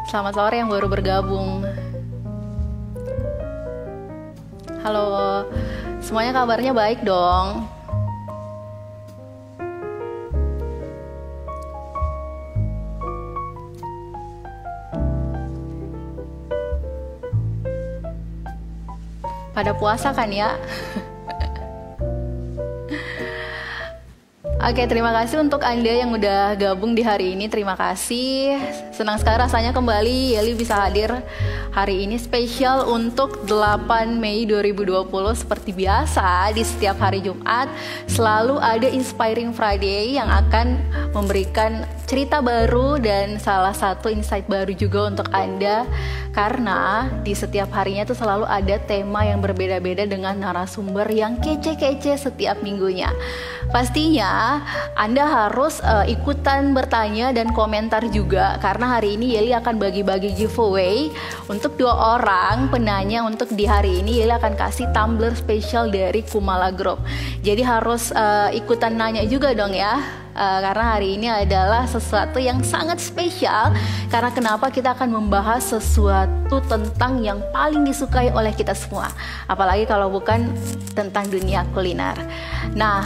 Selamat sore yang baru bergabung. Halo, semuanya kabarnya baik dong? Pada puasa kan ya? Oke, terima kasih untuk Anda yang udah gabung di hari ini. Terima kasih. Senang sekali rasanya kembali Yeli bisa hadir hari ini spesial untuk 8 Mei 2020. Seperti biasa di setiap hari Jumat selalu ada Inspiring Friday yang akan memberikan cerita baru dan salah satu insight baru juga untuk Anda. Karena di setiap harinya itu selalu ada tema yang berbeda-beda dengan narasumber yang kece-kece setiap minggunya. Pastinya Anda harus ikutan bertanya dan komentar juga, karena hari ini Yeli akan bagi-bagi giveaway untuk 2 orang penanya. Untuk di hari ini Yeli akan kasih tumbler spesial dari Kumala Group. Jadi harus ikutan nanya juga dong ya. Karena hari ini adalah sesuatu yang sangat spesial. Karena kenapa kita akan membahas sesuatu tentang yang paling disukai oleh kita semua, apalagi kalau bukan tentang dunia kuliner. Nah,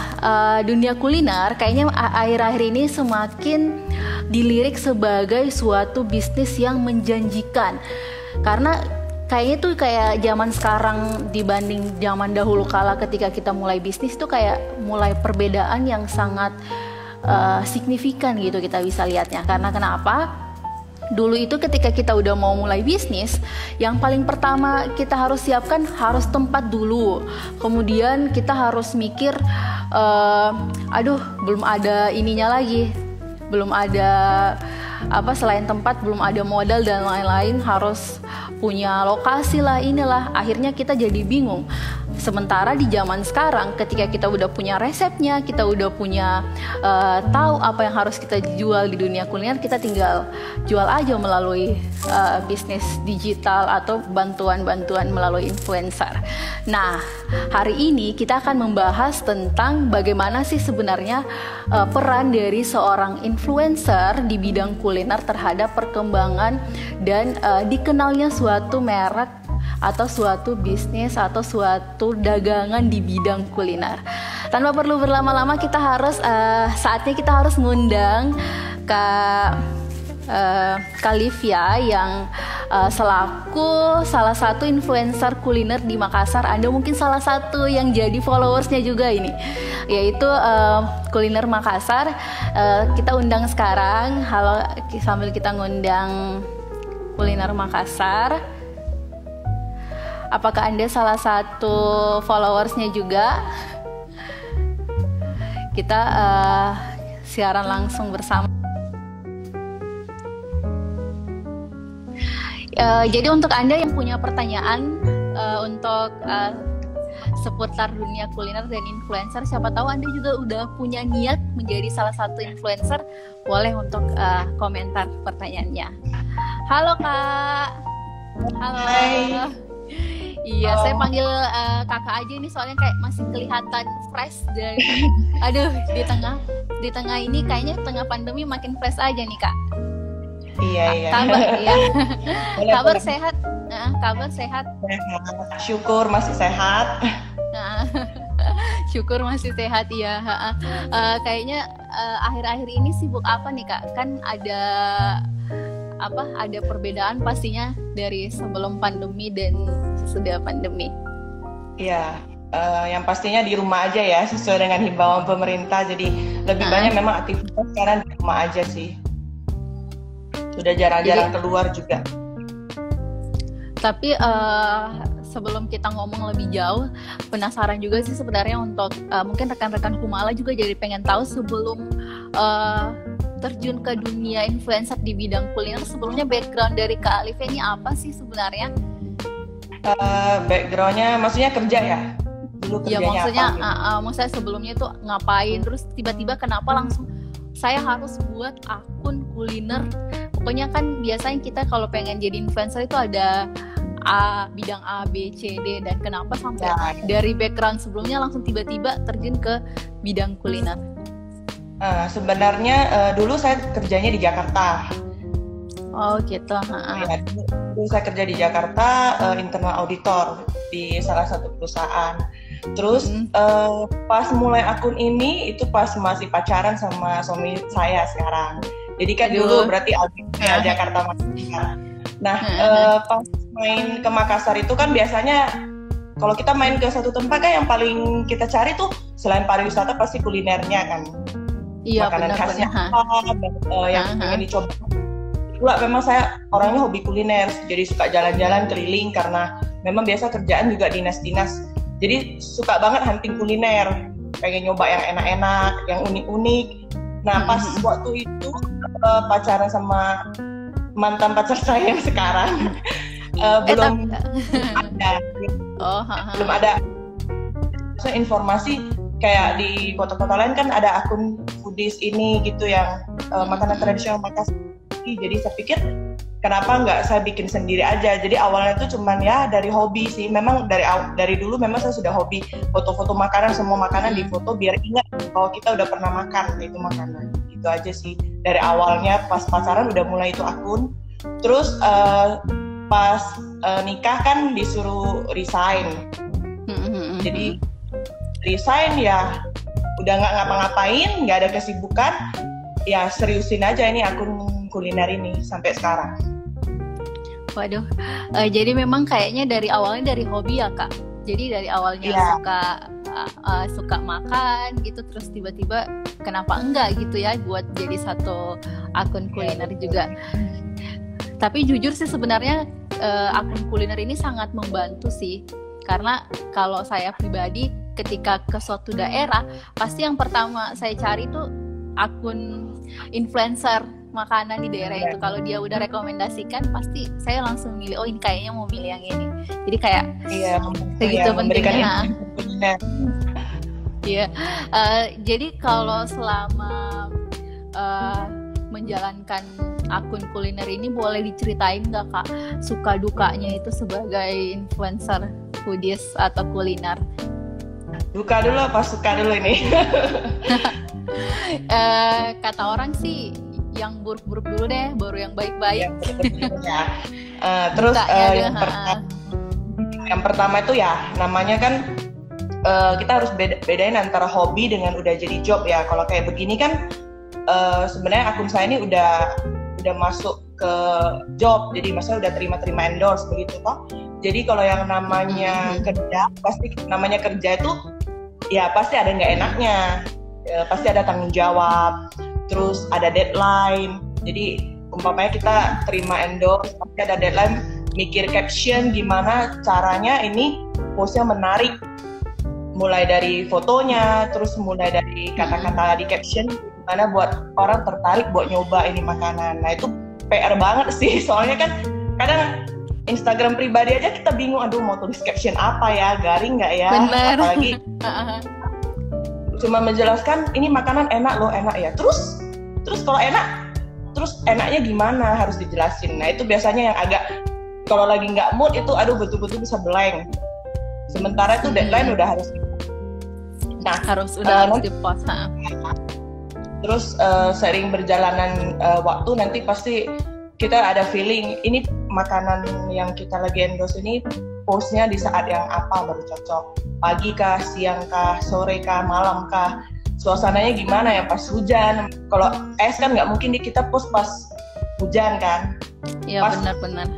dunia kuliner kayaknya akhir-akhir ini semakin dilirik sebagai suatu bisnis yang menjanjikan. Karena kayaknya tuh kayak zaman sekarang dibanding zaman dahulu kala ketika kita mulai bisnis tuh kayak mulai perbedaan yang sangat signifikan gitu kita bisa lihatnya. Karena kenapa? Dulu itu ketika kita udah mau mulai bisnis, yang paling pertama kita harus siapkan harus tempat dulu. Kemudian kita harus mikir, belum ada ininya lagi, belum ada selain tempat, belum ada modal dan lain-lain, harus punya lokasi lah, inilah. Akhirnya kita jadi bingung. Sementara di zaman sekarang ketika kita udah punya resepnya, kita udah punya tahu apa yang harus kita jual di dunia kuliner, kita tinggal jual aja melalui bisnis digital atau bantuan-bantuan melalui influencer. Nah, hari ini kita akan membahas tentang bagaimana sih sebenarnya peran dari seorang influencer di bidang kuliner terhadap perkembangan dan dikenalnya suatu merek atau suatu bisnis atau suatu dagangan di bidang kuliner. Tanpa perlu berlama-lama, kita harus saatnya kita harus ngundang Kak Livia yang selaku salah satu influencer kuliner di Makassar. Anda mungkin salah satu yang jadi followersnya juga ini, yaitu Kuliner Makassar. Kita undang sekarang. Halo, sambil kita ngundang Kuliner Makassar. Apakah Anda salah satu followersnya juga? Kita siaran langsung bersama. Jadi untuk Anda yang punya pertanyaan untuk seputar dunia kuliner dan influencer, siapa tahu Anda juga udah punya niat menjadi salah satu influencer, boleh untuk komentar pertanyaannya. Halo Kak. Halo. Hai. Iya, saya panggil kakak aja ini soalnya kayak masih kelihatan fresh dan di tengah ini kayaknya tengah pandemi makin fresh aja nih Kak. Iya. Kabar ya. Kabar boleh. sehat. Kabar sehat. Syukur masih sehat. Syukur masih sehat ya. Kayaknya akhir-akhir ini sibuk apa nih Kak? Kan ada perbedaan pastinya dari sebelum pandemi dan sesudah pandemi. Iya, yang pastinya di rumah aja ya, sesuai dengan himbauan pemerintah. Jadi lebih banyak memang aktivitas sekarang di rumah aja sih. Sudah jarang-jarang keluar juga. Tapi sebelum kita ngomong lebih jauh, penasaran juga sih sebenarnya untuk mungkin rekan-rekan Kumala juga jadi pengen tahu sebelum terjun ke dunia influencer di bidang kuliner, sebelumnya background dari Kak Alifia ini apa sih sebenarnya? Backgroundnya maksudnya kerja ya? Dulu kerjanya maksudnya, apa? Maksudnya sebelumnya tuh ngapain, terus tiba-tiba kenapa langsung saya harus buat akun kuliner? Pokoknya kan biasanya kita kalau pengen jadi influencer itu ada bidang A, B, C, D, dan kenapa sampai dari background sebelumnya langsung tiba-tiba terjun ke bidang kuliner? Sebenarnya dulu saya kerjanya di Jakarta. Oh gitu. Ya, dulu saya kerja di Jakarta, internal auditor di salah satu perusahaan. Terus pas mulai akun ini itu pas masih pacaran sama suami saya sekarang. Jadi kan dulu berarti auditnya Jakarta masih. Nah, pas main ke Makassar itu kan biasanya kalau kita main ke satu tempat kan yang paling kita cari tuh selain pariwisata pasti kulinernya kan. Iya, makanan khasnya apa, yang pengen dicoba. Pula memang saya orangnya hobi kuliner, jadi suka jalan-jalan keliling karena memang biasa kerjaan juga dinas-dinas. Jadi suka banget hunting kuliner, pengen nyoba yang enak-enak, yang unik-unik. Nah pas waktu itu pacaran sama mantan pacar saya yang sekarang belum ada. Belum ada. So, informasi kayak di kota-kota lain kan ada akun foodies ini gitu yang makanan tradisional Makassar. Jadi saya pikir kenapa nggak saya bikin sendiri aja. Jadi awalnya itu cuman ya dari hobi sih. Memang dari dulu memang saya sudah hobi foto-foto makanan, semua makanan di foto biar ingat bahwa kita udah pernah makan itu makanan. Gitu aja sih. Dari awalnya pas pacaran udah mulai itu akun. Terus pas nikah kan disuruh resign. Jadi resign ya udah nggak ngapa-ngapain, nggak ada kesibukan, ya seriusin aja ini akun kuliner ini sampai sekarang. Waduh, jadi memang kayaknya dari awalnya dari hobi ya Kak. Jadi dari awalnya suka makan gitu, terus tiba-tiba kenapa enggak gitu ya buat jadi satu akun kuliner juga. Tapi jujur sih sebenarnya akun kuliner ini sangat membantu sih. Karena kalau saya pribadi ketika ke suatu daerah pasti yang pertama saya cari tuh akun influencer makanan di daerah itu. Kalau dia udah rekomendasikan pasti saya langsung milih, oh ini kayaknya mau milih yang ini. Jadi kayak segitu pentingnya. Iya. Jadi kalau selama menjalankan akun kuliner ini boleh diceritain nggak Kak suka dukanya itu sebagai influencer foodies atau kuliner? Duka dulu apa suka dulu ini? Kata orang sih yang buruk-buruk dulu deh, baru yang baik-baik. Ya. Terus yang pertama itu ya namanya kan kita harus bedain antara hobi dengan udah jadi job ya. Kalau kayak begini kan sebenarnya akun saya ini udah masuk ke job, jadi maksudnya udah terima endorse begitu toh. Jadi kalau yang namanya kerja, pasti namanya kerja itu ya pasti ada nggak enaknya, pasti ada tanggung jawab, terus ada deadline. Jadi umpamanya kita terima endorse, pasti ada deadline, mikir caption gimana caranya ini postnya menarik, mulai dari fotonya, terus mulai dari kata-kata di caption gimana buat orang tertarik buat nyoba ini makanan. Nah itu PR banget sih, soalnya kan kadang Instagram pribadi aja kita bingung, aduh mau tulis caption apa ya, garing nggak ya? Bener. Apalagi cuma menjelaskan ini makanan enak loh, enak ya. Terus kalau enak, terus enaknya gimana harus dijelasin. Nah itu biasanya yang agak kalau lagi nggak mood itu, aduh betul-betul bisa blank. Sementara itu deadline udah harus. Nah harus di-post. Terus sering berjalanan waktu nanti pasti kita ada feeling ini makanan yang kita lagi endorse ini postnya di saat yang apa baru cocok, pagi kah, siang kah, sore kah, malam kah, suasananya gimana ya, pas hujan. Kalau es kan nggak mungkin kita post pas hujan kan. Iya benar-benar.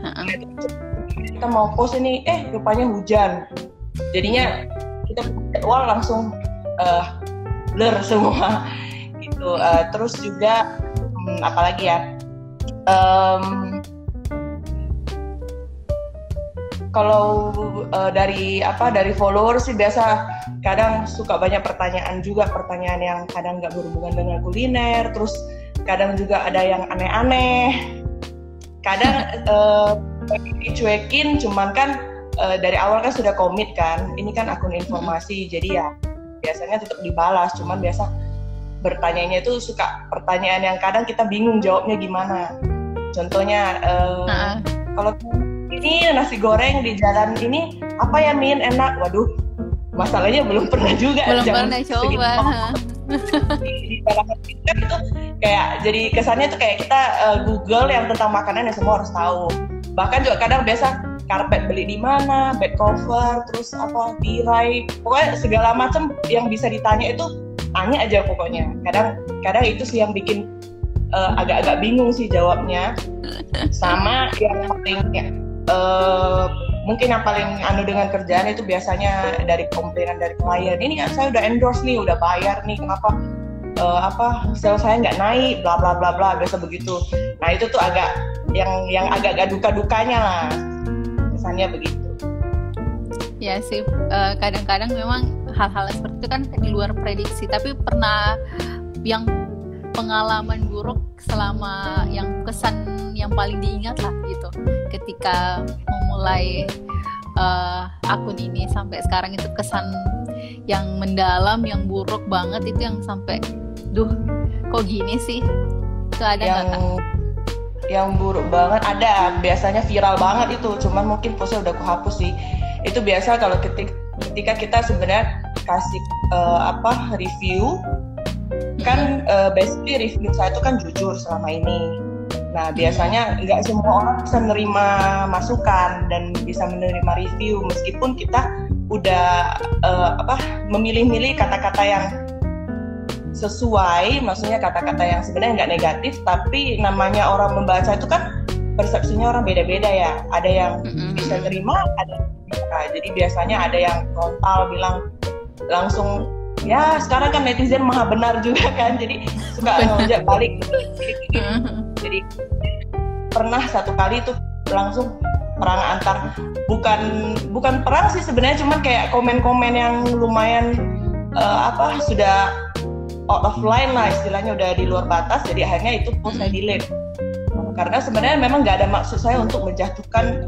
Kita mau post ini rupanya hujan, jadinya kita jadwal langsung blur semua gitu. Terus juga apalagi ya, kalau dari followers sih biasa kadang suka banyak pertanyaan yang kadang nggak berhubungan dengan kuliner, terus kadang juga ada yang aneh-aneh, kadang dicuekin, cuman kan dari awal kan sudah komit kan, ini kan akun informasi, jadi ya biasanya tetap dibalas, cuman biasa bertanyanya itu suka pertanyaan yang kadang kita bingung jawabnya gimana. Contohnya kalau ini nasi goreng di jalan ini apa ya Min enak, waduh masalahnya belum pernah juga, belum pernah coba. di dalam kan itu kayak jadi kesannya tuh kayak kita Google yang tentang makanan yang semua harus tahu. Bahkan juga kadang biasa karpet beli di mana, bed cover, terus apa tirai, pokoknya segala macam yang bisa ditanya itu tanya aja pokoknya. Kadang itu sih yang bikin agak-agak bingung sih jawabnya. Sama yang paling mungkin yang paling dengan kerjaan itu biasanya dari komplainan dari klien, ini kan saya udah endorse nih, udah bayar nih, kenapa sales saya nggak naik, bla bla bla bla, biasa begitu. Nah itu tuh agak yang agak duka-dukanya lah, kesannya begitu. Ya sih, kadang-kadang memang hal-hal seperti itu kan di luar prediksi. Tapi pernah yang pengalaman buruk selama yang kesan yang paling diingat lah gitu, ketika memulai akun ini sampai sekarang, itu kesan yang mendalam, yang buruk banget, itu yang sampai kok gini sih, itu ada nggak? Yang buruk banget ada, biasanya viral banget itu, cuman mungkin postnya udah aku hapus sih. Itu biasa kalau ketika kita sebenarnya kasih review kan, basically review saya itu kan jujur selama ini. Nah biasanya nggak semua orang bisa menerima masukan dan bisa menerima review, meskipun kita udah memilih-milih kata-kata yang sesuai, maksudnya kata-kata yang sebenarnya nggak negatif, tapi namanya orang membaca itu kan persepsinya orang beda-beda ya. Ada yang bisa terima, ada yang bisa. Jadi biasanya ada yang frontal bilang langsung, ya sekarang kan netizen maha benar juga kan, jadi suka ngejak balik. Jadi pernah satu kali tuh langsung perang antar, bukan perang sih sebenarnya, cuman kayak komen-komen yang lumayan sudah out of line lah istilahnya, udah di luar batas. Jadi akhirnya itu post saya delete, karena sebenarnya memang nggak ada maksud saya untuk menjatuhkan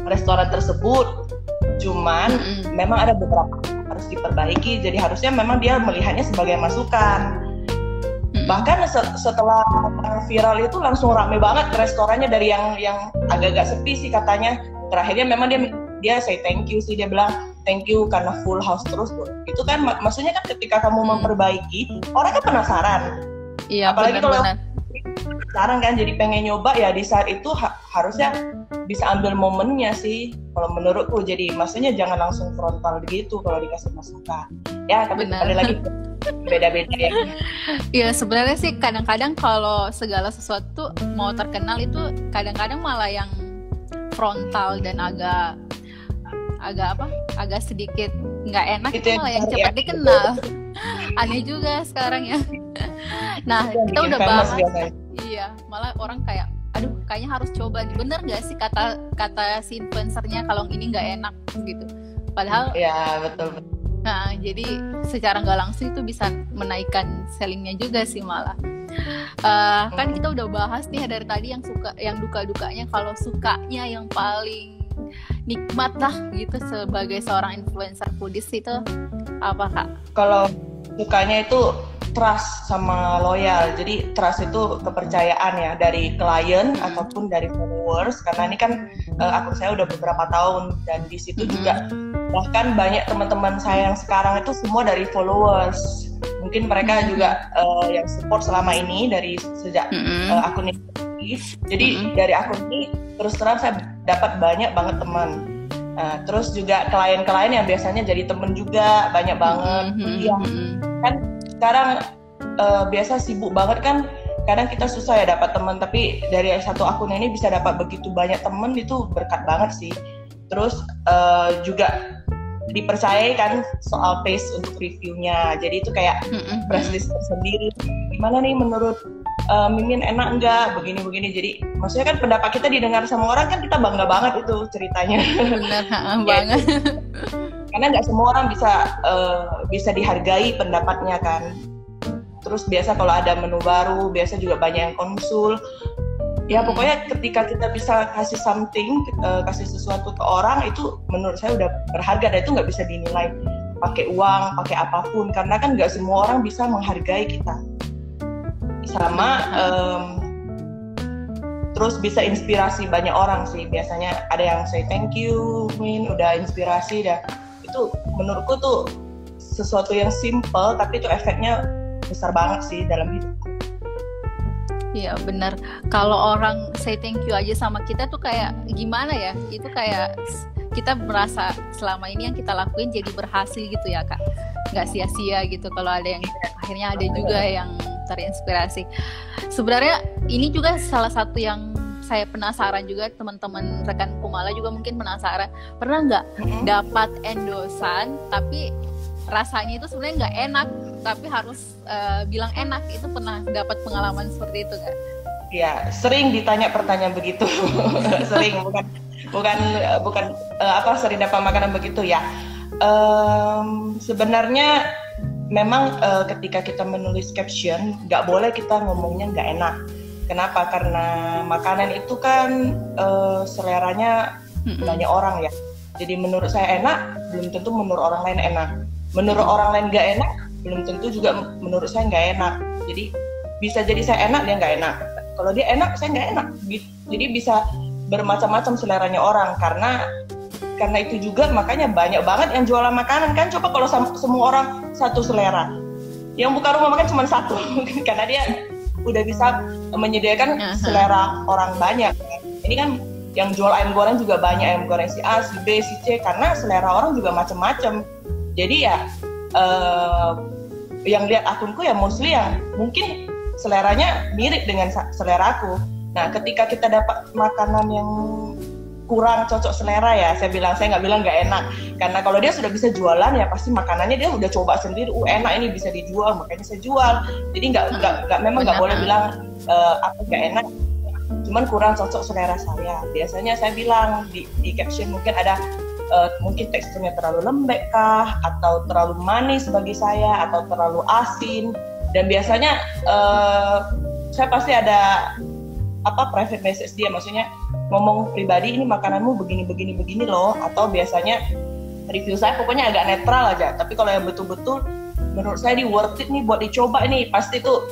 restoran tersebut, cuman memang ada beberapa harus diperbaiki. Jadi harusnya memang dia melihatnya sebagai masukan. Bahkan setelah viral itu langsung rame banget restorannya, dari yang agak-agak sepi sih katanya. Terakhirnya memang dia say thank you sih, dia bilang thank you karena full house terus. Itu kan maksudnya kan ketika kamu memperbaiki, orang kan penasaran. Iya, apalagi kalau sekarang kan jadi pengen nyoba, ya di saat itu harusnya bisa ambil momennya sih kalau menurutku. Jadi maksudnya jangan langsung frontal gitu kalau dikasih masukan. Ya tapi sekali lagi beda-beda ya. Iya sebenarnya sih kadang-kadang kalau segala sesuatu mau terkenal itu kadang-kadang malah yang frontal dan agak sedikit nggak enak itu malah yang cepat dikenal. Aneh juga sekarang ya. Nah kita udah bahas, iya malah orang kayak aduh kayaknya harus coba, bener nggak sih kata si influencernya kalau ini nggak enak gitu, padahal ya betul. Nah jadi secara nggak langsung itu bisa menaikkan sellingnya juga sih malah. Kan kita udah bahas nih dari tadi yang duka-dukanya. Kalau sukanya yang paling nikmat lah gitu sebagai seorang influencer foodies itu apa Kak? Kalau sukanya itu trust sama loyal. Jadi trust itu kepercayaan ya dari klien ataupun dari followers, karena ini kan akun saya udah beberapa tahun, dan di situ juga bahkan banyak teman-teman saya yang sekarang itu semua dari followers. Mungkin mereka juga yang support selama ini dari sejak akun ini. Jadi dari akun ini terus terang saya dapat banyak banget teman. Terus juga klien-klien yang biasanya jadi teman juga banyak banget. Kan sekarang biasa sibuk banget kan, kadang kita susah ya dapat teman, tapi dari satu akun ini bisa dapat begitu banyak teman, itu berkat banget sih. Terus juga dipercayai kan soal pace untuk reviewnya, jadi itu kayak press list tersendiri. Gimana nih menurut Mimin, enak enggak begini-begini. Jadi maksudnya kan pendapat kita didengar sama orang, kan kita bangga banget itu ceritanya. Benar banget. Karena nggak semua orang bisa dihargai pendapatnya kan. Terus biasa kalau ada menu baru, biasa juga banyak yang konsul. Ya pokoknya ketika kita bisa kasih kasih sesuatu ke orang, itu menurut saya udah berharga, dan itu nggak bisa dinilai pakai uang, pakai apapun, karena kan nggak semua orang bisa menghargai kita. Sama terus bisa inspirasi banyak orang sih. Biasanya ada yang say thank you Min, udah inspirasi dah. Itu menurutku tuh sesuatu yang simple tapi itu efeknya besar banget sih dalam hidup. Iya benar. Kalau orang say thank you aja sama kita tuh kayak gimana ya? Itu kayak kita merasa selama ini yang kita lakuin jadi berhasil gitu ya Kak. Nggak sia-sia gitu kalau ada yang akhirnya ada juga yang terinspirasi. Sebenarnya ini juga salah satu yang saya penasaran juga, teman-teman rekan Kumala juga mungkin penasaran. Pernah nggak dapat endosan tapi rasanya itu sebenarnya nggak enak, tapi harus bilang enak? Itu pernah dapat pengalaman seperti itu Kak? Ya, sering ditanya pertanyaan begitu. Sering, bukan sering dapat makanan begitu ya. Sebenarnya memang ketika kita menulis caption nggak boleh kita ngomongnya nggak enak. Kenapa? Karena makanan itu kan seleranya banyak orang ya. Jadi menurut saya enak, belum tentu menurut orang lain enak. Menurut orang lain nggak enak, belum tentu juga menurut saya nggak enak. Jadi bisa jadi saya enak, dia nggak enak. Kalau dia enak, saya nggak enak. Jadi bisa bermacam-macam seleranya orang. Karena itu juga makanya banyak banget yang jualan makanan kan. Coba kalau semua orang satu selera, yang buka rumah makan cuma satu, karena dia udah bisa menyediakan selera orang banyak. Ini kan yang jual ayam goreng juga banyak, ayam goreng si A, si B, si C, karena selera orang juga macam-macam. Jadi ya yang lihat akunku ya mostly ya mungkin seleranya mirip dengan seleraku. Nah ketika kita dapat makanan yang kurang cocok selera ya, saya nggak bilang nggak enak, karena kalau dia sudah bisa jualan ya pasti makanannya dia udah coba sendiri, enak ini bisa dijual makanya saya jual. Jadi memang nggak boleh bilang apa nggak enak, cuman kurang cocok selera saya. Biasanya saya bilang di caption mungkin ada mungkin teksturnya terlalu lembek kah, atau terlalu manis bagi saya, atau terlalu asin. Dan biasanya saya pasti ada private message dia, maksudnya ngomong pribadi, ini makananmu begini loh. Atau biasanya review saya pokoknya agak netral aja, tapi kalau yang betul-betul menurut saya ini worth it nih buat dicoba nih, pasti tuh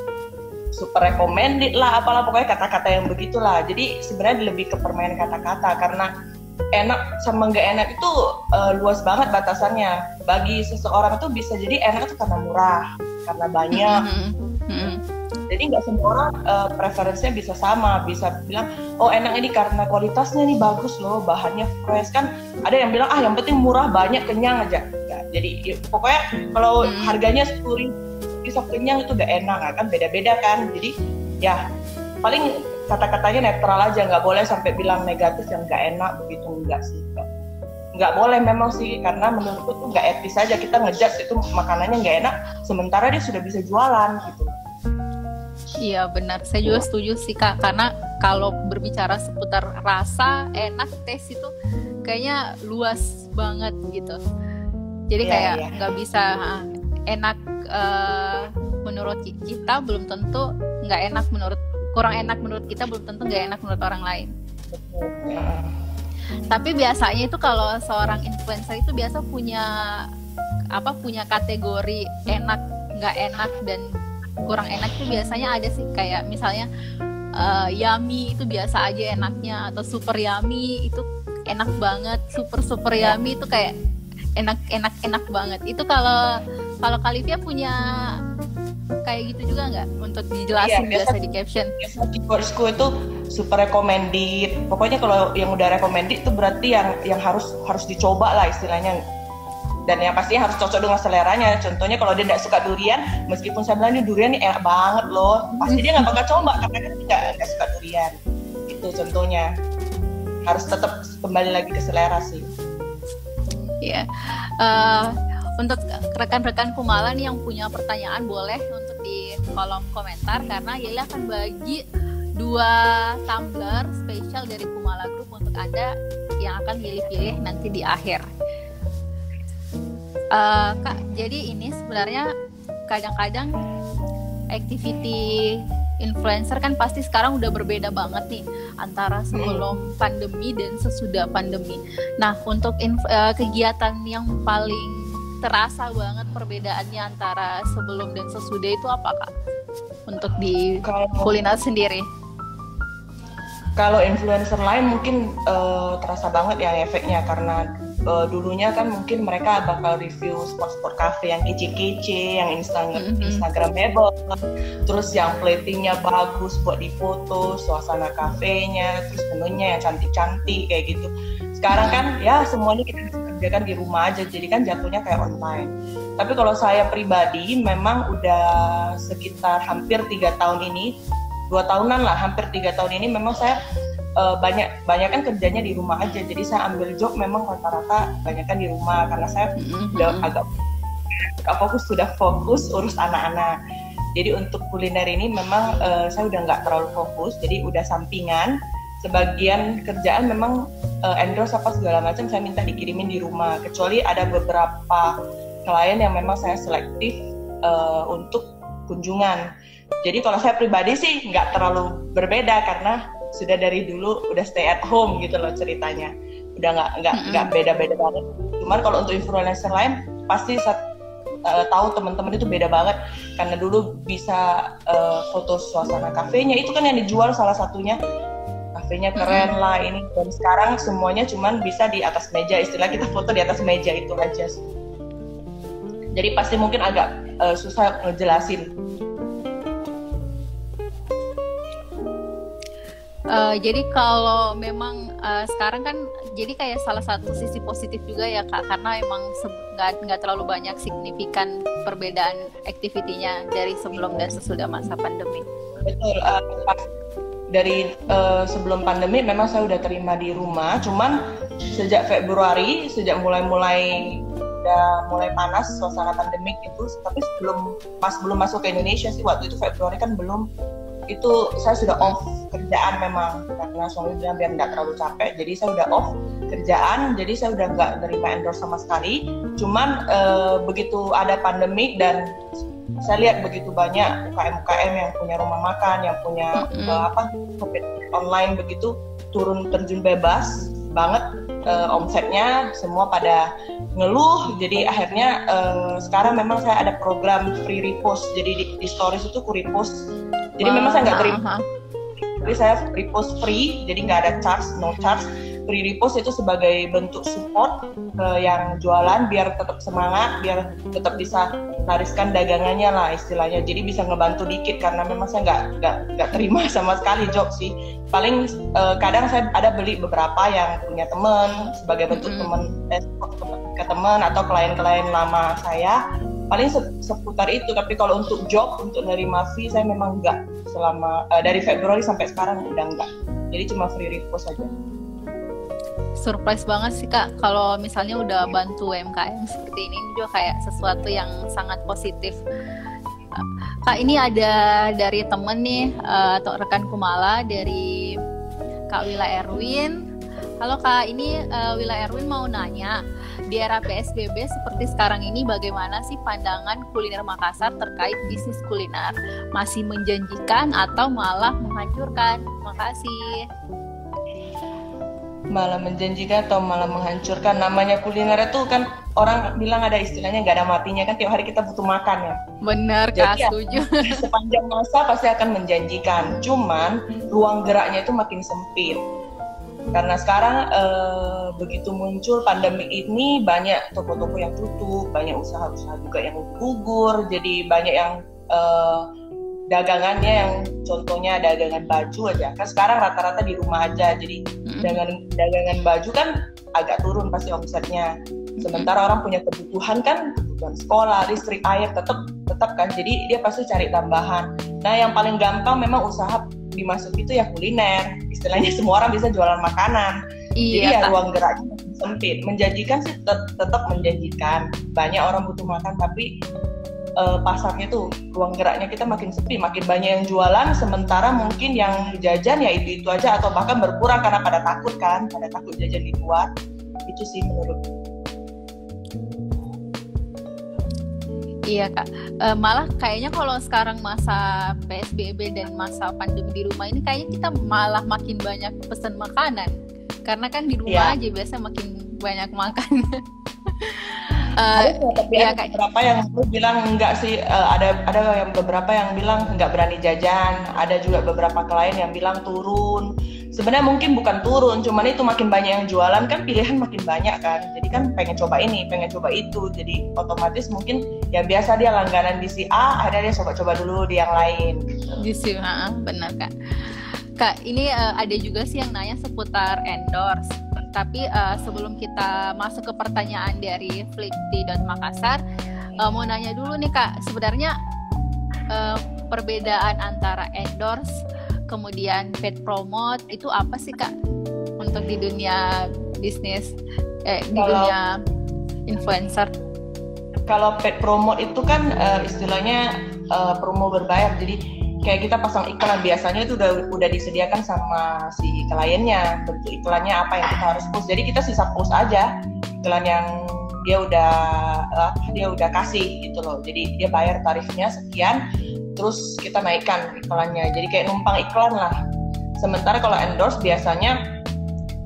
super recommended lah, apalah pokoknya kata-kata yang begitulah. Jadi sebenarnya lebih ke permainan kata-kata, karena enak sama nggak enak itu luas banget batasannya. Bagi seseorang itu bisa jadi enak itu karena murah, karena banyak. Jadi nggak semua orang preferensinya bisa sama, bisa bilang oh enak ini karena kualitasnya nih bagus loh, bahannya fresh. Kan ada yang bilang yang penting murah, banyak, kenyang aja. Nah, jadi pokoknya kalau harganya 10.000 bisa kenyang itu udah enak, kan beda-beda kan. Jadi ya paling kata-katanya netral aja, nggak boleh sampai bilang negatif yang nggak enak begitu, enggak sih. Nggak boleh memang sih, karena menurutku tuh nggak etis aja kita ngejudge itu makanannya nggak enak sementara dia sudah bisa jualan gitu. Iya benar, saya juga setuju sih Kak, karena kalau berbicara seputar rasa, enak, taste itu kayaknya luas banget gitu. Jadi kayak nggak bisa enak menurut kita belum tentu nggak enak kurang enak menurut kita belum tentu nggak enak menurut orang lain. Tapi biasanya itu kalau seorang influencer itu biasa punya kategori enak, nggak enak, dan kurang enak itu biasanya ada sih, kayak misalnya yummy itu biasa aja enaknya, atau super yummy itu enak banget, super yummy itu kayak enak banget. Itu kalau Kalivia punya kayak gitu juga nggak untuk dijelasin biasa di caption? Biasa keywordsku itu super recommended. Pokoknya kalau yang udah recommended itu berarti yang harus dicoba lah istilahnya. Dan yang pastinya harus cocok dengan seleranya. Contohnya kalau dia nggak suka durian, meskipun saya bilang ini durian ini enak banget loh, pasti dia nggak bakal coba karena dia nggak suka durian. Itu contohnya. Harus tetap kembali lagi ke selera sih. Iya. Untuk rekan-rekan Kumala nih yang punya pertanyaan boleh untuk di kolom komentar, karena Yeli akan bagi 2 tumbler spesial dari Kumala Group untuk Anda yang akan Yeli pilih nanti di akhir. Kak, jadi ini sebenarnya kadang-kadang activity influencer kan pasti sekarang udah berbeda banget nih antara sebelum pandemi dan sesudah pandemi. Nah, untuk kegiatan yang paling terasa banget perbedaannya antara sebelum dan sesudah itu apa Kak? Untuk di kuliner sendiri. Kalau influencer lain mungkin terasa banget ya efeknya, karena dulunya kan mungkin mereka bakal review spot-spot cafe yang kece-kece, yang Instagramable, terus yang platingnya bagus buat difoto, suasana kafenya, terus menunya yang cantik-cantik kayak gitu. Sekarang kan ya semuanya kita bisa kerjakan di rumah aja, jadi kan jatuhnya kayak online. Tapi kalau saya pribadi memang udah sekitar hampir 3 tahun ini, 2 tahunan lah, hampir 3 tahun ini memang saya banyak kan kerjanya di rumah aja. Jadi saya ambil job memang rata-rata banyak kan di rumah, karena saya udah agak sudah fokus urus anak-anak. Jadi untuk kuliner ini memang saya udah nggak terlalu fokus, jadi udah sampingan. Sebagian kerjaan memang endorse apa segala macam saya minta dikirimin di rumah, kecuali ada beberapa klien yang memang saya selektif untuk kunjungan. Jadi kalau saya pribadi sih nggak terlalu berbeda, karena sudah dari dulu udah stay at home gitu loh ceritanya, udah nggak beda-beda banget. Cuman kalau untuk influencer lain pasti saya tahu teman-teman itu beda banget, karena dulu bisa foto suasana kafenya, itu kan yang dijual salah satunya. Kafenya keren lah ini, dan sekarang semuanya cuman bisa di atas meja, istilah kita foto di atas meja itu aja sih. Jadi pasti mungkin agak susah ngejelasin. Jadi kalau memang sekarang kan jadi kayak salah satu sisi positif juga ya Kak, karena emang nggak terlalu banyak signifikan perbedaan aktivitinya dari sebelum dan sesudah masa pandemi. Betul. Dari sebelum pandemi memang saya udah terima di rumah, cuman sejak Februari, sejak mulai panas suasana pandemik itu, tapi belum masuk ke Indonesia sih, waktu itu Februari kan belum, itu saya sudah off kerjaan memang, karena suami bilang biar nggak terlalu capek, jadi saya udah off kerjaan, jadi saya udah nggak nerima endorse sama sekali. Cuman begitu ada pandemi dan saya lihat begitu banyak UKM yang punya rumah makan, yang punya online begitu turun terjun bebas banget, omsetnya semua pada ngeluh. Jadi akhirnya sekarang memang saya ada program free repost, jadi di stories itu ku repost. Jadi memang saya nggak terima, jadi saya repost free, jadi nggak ada no charge. Free repost itu sebagai bentuk support yang jualan, biar tetap semangat, biar tetap bisa lariskan dagangannya lah istilahnya. Jadi bisa ngebantu dikit, karena memang saya nggak terima sama sekali job sih. Paling kadang saya ada beli beberapa yang punya teman sebagai bentuk ke teman atau klien-klien lama saya. Paling seputar itu. Tapi kalau untuk job, untuk nerima fee, saya memang nggak selama dari Februari sampai sekarang udah nggak. Jadi cuma free repost aja. Surprise banget sih Kak, kalau misalnya udah bantu UMKM seperti ini juga kayak sesuatu yang sangat positif. Kak, ini ada dari temen nih, atau rekan Kumala, dari Kak Wila Erwin. Halo Kak, ini Wila Erwin mau nanya, di era PSBB seperti sekarang ini bagaimana sih pandangan kuliner Makassar terkait bisnis kuliner? Masih menjanjikan atau malah menghancurkan? Makasih. Malah menjanjikan atau malah menghancurkan? Namanya kuliner itu kan orang bilang ada istilahnya nggak ada matinya kan, tiap hari kita butuh makan ya. Benar Kak, setuju. Sepanjang masa pasti akan menjanjikan, cuman ruang geraknya itu makin sempit. Karena sekarang begitu muncul pandemi ini, banyak toko-toko yang tutup, banyak usaha-usaha juga yang gugur, jadi banyak yang dagangannya yang contohnya dagangan baju aja kan sekarang rata-rata di rumah aja, jadi dagangan baju kan agak turun pasti omsetnya. Sementara orang punya kebutuhan kan, kebutuhan sekolah, listrik, air tetap kan, jadi dia pasti cari tambahan. Nah yang paling gampang memang usaha dimasuk itu ya kuliner, istilahnya semua orang bisa jualan makanan. Jadi ya ruang geraknya sempit. Menjanjikan sih tetap menjanjikan, banyak orang butuh makan, tapi pasarnya tuh ruang geraknya kita makin sepi, makin banyak yang jualan, sementara mungkin yang jajan ya itu aja atau bahkan berkurang karena pada takut jajan di luar. Itu sih menurutku. Iya Kak, malah kayaknya kalau sekarang masa PSBB dan masa pandemi di rumah ini kayaknya kita malah makin banyak pesan makanan, karena kan di rumah aja biasa makin banyak makan. Tapi ada beberapa yang bilang enggak sih, ada yang beberapa yang bilang enggak berani jajan, ada juga beberapa klien yang bilang turun. sebenarnya mungkin bukan turun, cuman itu makin banyak yang jualan kan, pilihan makin banyak kan, jadi kan pengen coba ini, pengen coba itu, jadi otomatis mungkin yang biasa dia langganan di si A, akhirnya dia coba-coba dulu di yang lain gitu. Benar Kak, ini ada juga sih yang nanya seputar endorse, tapi sebelum kita masuk ke pertanyaan dari Flipti.Makassar, mau nanya dulu nih Kak, sebenarnya perbedaan antara endorse kemudian paid promote itu apa sih Kak untuk di dunia bisnis, di dunia influencer? Kalau paid promote itu kan istilahnya promo berbayar, jadi kayak kita pasang iklan, biasanya itu udah disediakan sama si kliennya, bentuk iklannya apa yang kita harus post, jadi kita sisa post aja iklan yang dia udah kasih gitu loh, jadi dia bayar tarifnya sekian, terus kita naikkan iklannya, jadi kayak numpang iklan lah. Sementara kalau endorse biasanya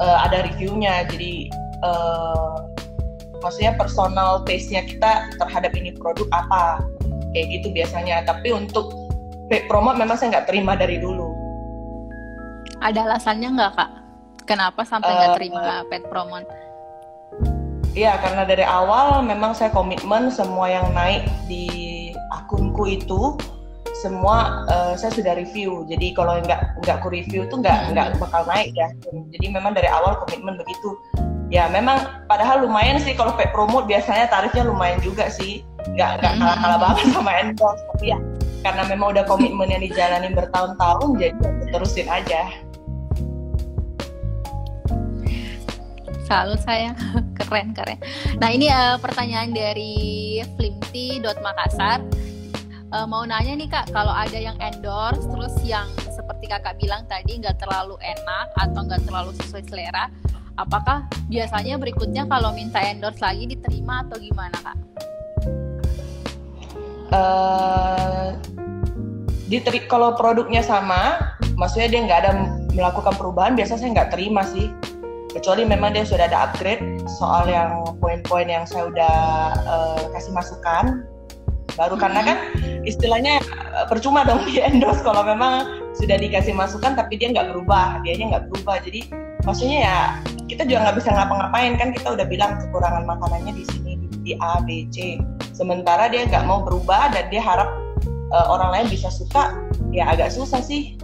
ada reviewnya, jadi maksudnya personal taste-nya kita terhadap ini produk apa, kayak gitu biasanya. Tapi untuk paid promote memang saya nggak terima dari dulu. Ada alasannya nggak Kak? Kenapa sampai nggak terima paid promote? Iya, karena dari awal memang saya komitmen semua yang naik di akunku itu semua saya sudah review, jadi kalau nggak ku review tuh nggak bakal naik ya. Jadi memang dari awal komitmen begitu. Ya memang padahal lumayan sih kalau paid promote, biasanya tarifnya lumayan juga sih, nggak kalah banget sama endorse. Tapi ya karena memang udah komitmen yang dijalanin bertahun-tahun, jadi terusin aja. Salut saya, keren. Nah ini pertanyaan dari Flimti.Makassar. Mau nanya nih Kak, kalau ada yang endorse terus yang seperti Kakak bilang tadi nggak terlalu enak atau nggak terlalu sesuai selera, apakah biasanya berikutnya kalau minta endorse lagi diterima atau gimana Kak? Kalau produknya sama, maksudnya dia nggak ada melakukan perubahan, biasanya saya nggak terima sih, kecuali memang dia sudah ada upgrade soal yang poin-poin yang saya udah kasih masukan baru, karena kan istilahnya percuma dong di endorse kalau memang sudah dikasih masukan tapi dia nggak berubah, jadi maksudnya ya kita juga nggak bisa ngapa-ngapain kan, kita udah bilang kekurangan makanannya di sini di A, B, C, sementara dia nggak mau berubah dan dia harap orang lain bisa suka, ya agak susah sih.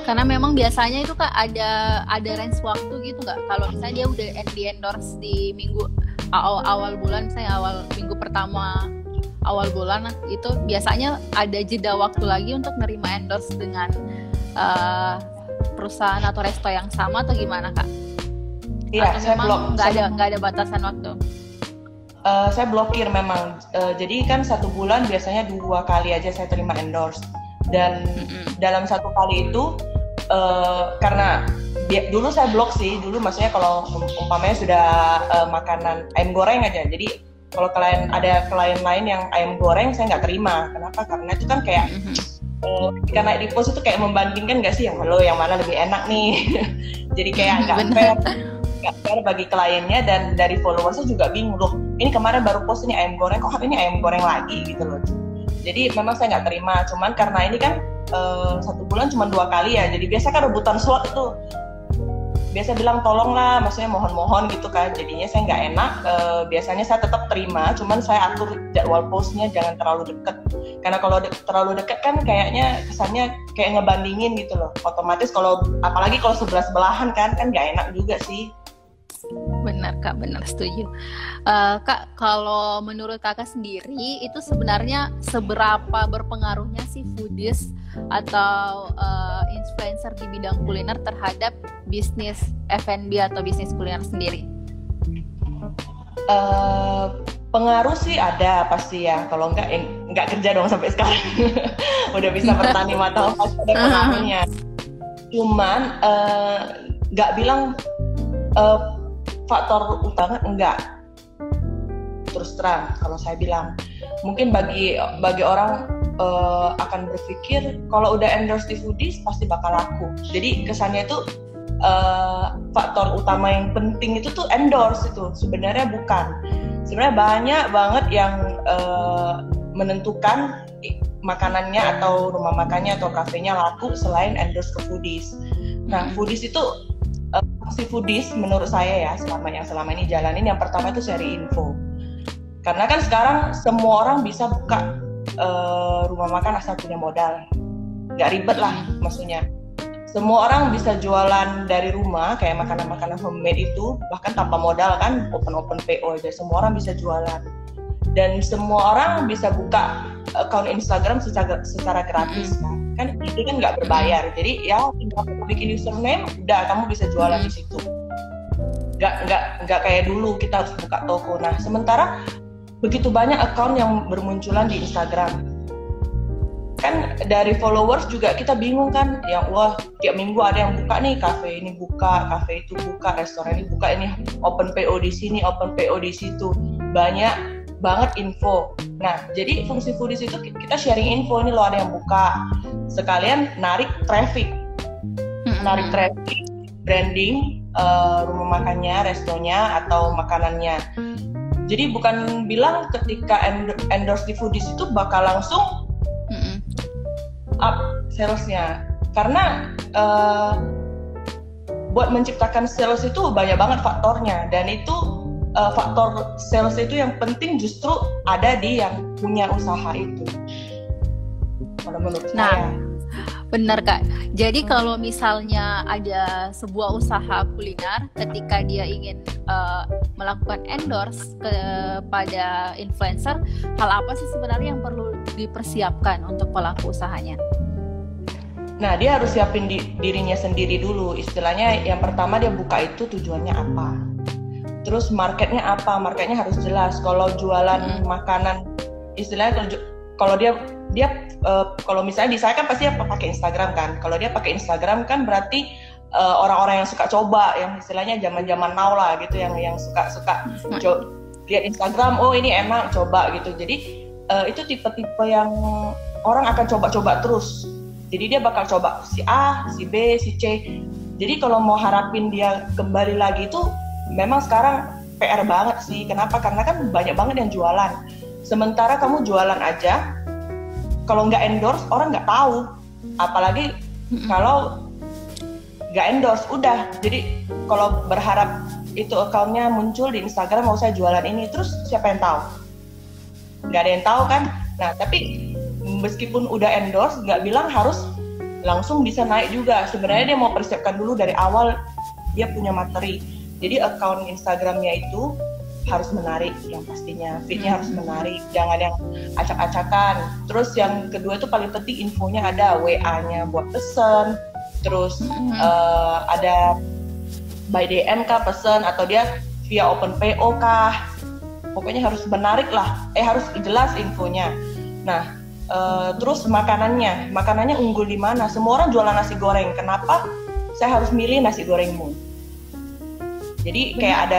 Karena memang biasanya itu Kak ada range waktu gitu nggak? Kalau misalnya dia udah di endorse di minggu awal bulan, misalnya awal minggu pertama awal bulan, itu biasanya ada jeda waktu lagi untuk nerima endorse dengan perusahaan atau resto yang sama atau gimana Kak? Iya, saya nggak ada batasan waktu. Saya blokir memang. Jadi kan 1 bulan biasanya 2 kali aja saya terima endorse, dan dalam 1 kali itu karena dulu saya blok sih, dulu maksudnya kalau umpamanya sudah makanan ayam goreng aja, jadi kalau ada klien lain yang ayam goreng saya nggak terima. Kenapa? Karena itu kan kayak ketika naik di post itu kayak membandingkan nggak sih, yang mana lebih enak nih. Jadi kayak nggak fair bagi kliennya, dan dari followersnya juga bingung, loh ini kemarin baru post ini ayam goreng, kok hari ini ayam goreng lagi gitu loh. Jadi memang saya nggak terima, cuman karena ini kan 1 bulan cuma 2 kali ya, jadi biasa kan rebutan slot itu, biasa bilang tolonglah, maksudnya mohon gitu kan, jadinya saya nggak enak. Biasanya saya tetap terima, cuman saya atur jadwal postnya jangan terlalu dekat, karena kalau terlalu dekat kan kayaknya kesannya kayak ngebandingin gitu loh, otomatis apalagi kalau sebelah-sebelahan kan nggak enak juga sih. Benar Kak, benar, setuju. Kak, kalau menurut Kakak sendiri itu sebenarnya seberapa berpengaruhnya sih foodies atau influencer di bidang kuliner terhadap bisnis F&B atau bisnis kuliner sendiri? Pengaruh sih ada pasti ya, kalau nggak kerja dong sampai sekarang. Udah bisa bertani mata pasti ada pengaruhnya. Cuman nggak bilang faktor utama, enggak. Terus terang kalau saya bilang, mungkin bagi orang akan berpikir kalau udah endorse di foodies pasti bakal laku. Jadi kesannya itu faktor utama yang penting itu tuh endorse, itu sebenarnya bukan. Sebenarnya banyak banget yang menentukan makanannya atau rumah makannya atau kafenya laku selain endorse ke foodies. Nah, foodies itu fungsi foodies menurut saya ya selama ini jalanin, yang pertama itu share info. Karena kan sekarang semua orang bisa buka rumah makan asal punya modal, nggak ribet lah maksudnya. Semua orang bisa jualan dari rumah kayak makanan-makanan homemade itu bahkan tanpa modal kan, open PO aja semua orang bisa jualan. Dan semua orang bisa buka akun Instagram secara gratis kan itu kan nggak berbayar. Jadi ya tinggal bikin username udah kamu bisa jualan di situ. Nggak kayak dulu kita harus buka toko. Nah, sementara begitu banyak akun yang bermunculan di Instagram. Kan dari followers juga kita bingung kan, yang wah tiap minggu ada yang buka nih, kafe ini buka, kafe itu buka, restoran ini buka, ini open PO di sini, open PO di situ, banyak banget info. Nah, jadi fungsi foodies itu kita sharing info, ini loh ada yang buka, sekalian narik traffic, branding rumah makannya, restonya atau makanannya. Jadi bukan bilang ketika endorse di foodies itu bakal langsung up salesnya, karena buat menciptakan sales itu banyak banget faktornya, dan itu faktor sales itu yang penting justru ada di yang punya usaha itu. Kalau menurut saya. Benar Kak. Jadi kalau misalnya ada sebuah usaha kuliner, ketika dia ingin melakukan endorse kepada influencer, hal apa sih sebenarnya yang perlu dipersiapkan untuk pelaku usahanya? Nah, dia harus siapin dirinya sendiri dulu. Istilahnya yang pertama dia buka itu tujuannya apa. Terus marketnya apa? Marketnya harus jelas. Kalau jualan makanan, istilahnya kalau dia kalau misalnya di saya kan pasti pakai Instagram kan. Kalau dia pakai Instagram kan berarti orang-orang yang suka coba, yang istilahnya zaman-zaman now lah gitu, yang suka lihat Instagram, oh ini enak, coba gitu. Jadi itu tipe-tipe yang orang akan coba-coba terus. Jadi dia bakal coba si A, si B, si C. Jadi kalau mau harapin dia kembali lagi itu memang sekarang PR banget sih. Kenapa? Karena kan banyak banget yang jualan. Sementara kamu jualan aja, kalau nggak endorse orang nggak tahu. Apalagi kalau nggak endorse, udah. Jadi kalau berharap itu akunnya muncul di Instagram, mau saya jualan ini, terus siapa yang tahu? Nggak ada yang tahu kan? Nah, tapi meskipun udah endorse, nggak bilang harus langsung bisa naik juga. Sebenarnya dia mau persiapkan dulu dari awal, dia punya materi. Jadi akun Instagramnya itu harus menarik, yang pastinya feednya harus menarik, jangan yang acak-acakan. Terus yang kedua itu paling penting infonya ada, WA-nya buat pesen, terus ada by DM kah pesen, atau dia via open PO kah. Pokoknya harus menarik lah, harus jelas infonya. Nah, terus makanannya unggul di mana? Semua orang jualan nasi goreng, kenapa saya harus milih nasi gorengmu? Jadi kayak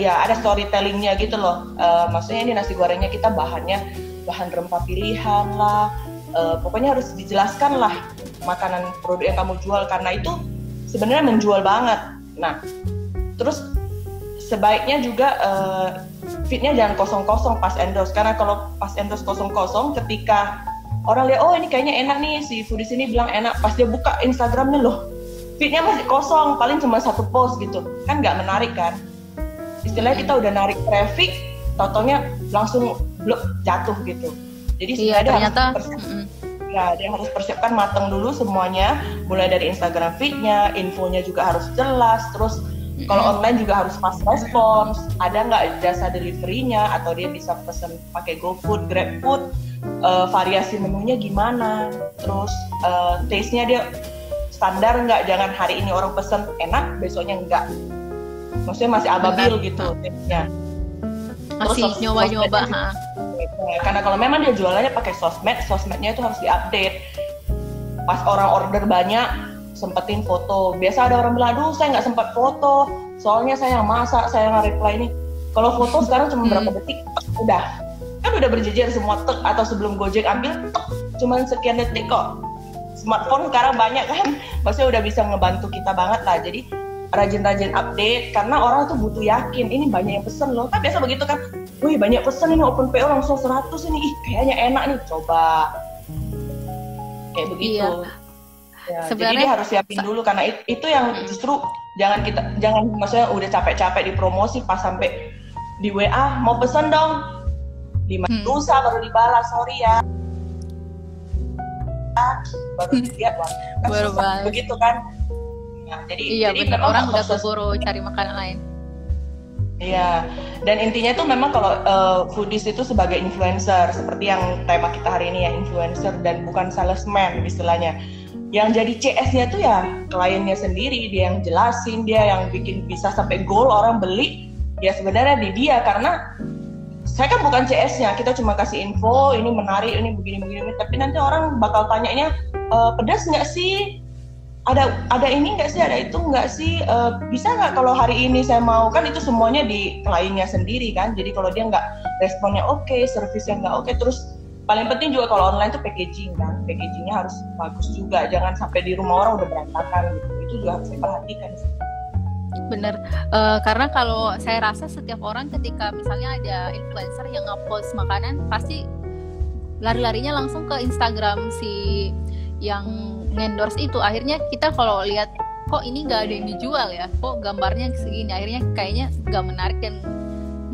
ada storytellingnya gitu loh. Maksudnya ini nasi gorengnya kita bahan rempah pilihan lah. Pokoknya harus dijelaskan lah makanan produk yang kamu jual, karena itu sebenarnya menjual banget. Nah, terus sebaiknya juga feednya jangan kosong-kosong pas endorse, karena kalau pas endorse kosong-kosong, ketika orang lihat oh ini kayaknya enak nih, si foodies ini bilang enak, pas dia buka Instagramnya loh feednya masih kosong, paling cuma satu post gitu, kan nggak menarik kan. Istilahnya kita udah narik traffic, totalnya langsung blok jatuh gitu. Jadi ternyata dia harus persiapkan matang dulu semuanya, mulai dari Instagram feednya, infonya juga harus jelas, terus kalau online juga harus fast response, ada nggak jasa delivery-nya, atau dia bisa pesen pakai GoFood, GrabFood, variasi menunya gimana, terus taste-nya dia standar nggak, jangan hari ini orang pesen enak, besoknya enggak. Maksudnya masih ababil gitu taste-nya. Masih nyoba-nyoba. Karena kalau memang dia jualannya pakai sosmednya itu harus diupdate. Pas orang order banyak, sempetin foto. Biasa ada orang bilang, aduh saya nggak sempat foto, soalnya saya yang masak, saya nggak reply ini. Kalau foto sekarang cuma berapa detik, udah. Kan udah berjejer semua, atau sebelum Gojek ambil, cuma sekian detik kok. Smartphone sekarang banyak kan, maksudnya udah bisa ngebantu kita banget lah. Jadi rajin-rajin update, karena orang tuh butuh yakin, ini banyak yang pesen loh. Kan biasa begitu kan, wih banyak pesen ini, open PO langsung 100 ini, ih kayaknya enak nih, coba. Kayak begitu. Iya. Ya, jadi Sebenarnya dia harus siapin dulu karena itu yang justru jangan maksudnya udah capek-capek dipromosi pas sampai di WA mau pesen dong 5 lusa baru dibalas, sorry ya, baru dilihat kan baru susah begitu kan. Nah, iya, jadi bener, memang orang udah proses, keburu cari makanan lain. iya, dan intinya tuh memang kalau foodies itu sebagai influencer seperti yang tema kita hari ini ya, influencer dan bukan salesman istilahnya. Yang jadi CS-nya tuh ya kliennya sendiri, dia yang jelasin, dia yang bikin bisa sampai goal orang beli. Ya sebenarnya di dia, karena saya kan bukan CS-nya, kita cuma kasih info, ini menarik, ini begini, tapi nanti orang bakal tanyanya, pedas nggak sih? Ada ini nggak sih? Ada itu nggak sih? Bisa nggak kalau hari ini saya mau? Kan itu semuanya di kliennya sendiri kan. Jadi kalau dia nggak responnya oke, servisnya nggak oke, terus paling penting juga kalau online tuh packaging kan, packagingnya harus bagus juga, jangan sampai di rumah orang udah berantakan gitu, itu juga harus diperhatikan. Bener, karena kalau saya rasa setiap orang ketika misalnya ada influencer yang nge-post makanan, pasti lari-larinya langsung ke Instagram si yang endorse itu. Akhirnya kita kalau lihat kok ini nggak ada yang dijual ya, kok gambarnya segini, akhirnya kayaknya nggak menarik dan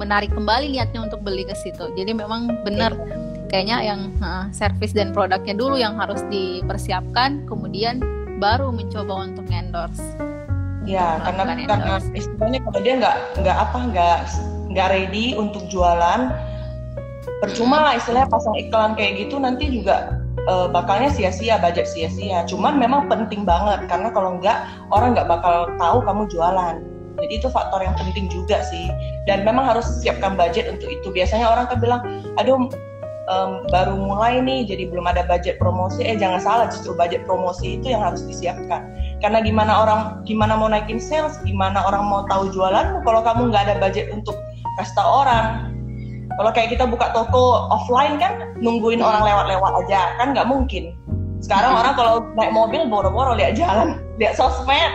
menarik kembali niatnya untuk beli ke situ. Jadi memang benar kayaknya yang service dan produknya dulu yang harus dipersiapkan, kemudian baru mencoba untuk endorse. Ya, karena istilahnya kalau dia nggak ready untuk jualan, percuma lah istilahnya pasang iklan kayak gitu, nanti juga bakalnya sia-sia, budget sia-sia. Cuman memang penting banget karena kalau nggak, orang nggak bakal tahu kamu jualan. Jadi itu faktor yang penting juga sih. Dan memang harus siapkan budget untuk itu. Biasanya orang kan bilang, aduh baru mulai nih, jadi belum ada budget promosi. Jangan salah, justru budget promosi itu yang harus disiapkan. Karena gimana mau naikin sales, gimana orang mau tahu jualanmu kalau kamu nggak ada budget untuk kasih tahu orang. Kalau kayak kita buka toko offline kan, nungguin orang lewat-lewat aja, kan nggak mungkin. Sekarang orang kalau naik mobil boro-boro lihat jalan, lihat sosmed,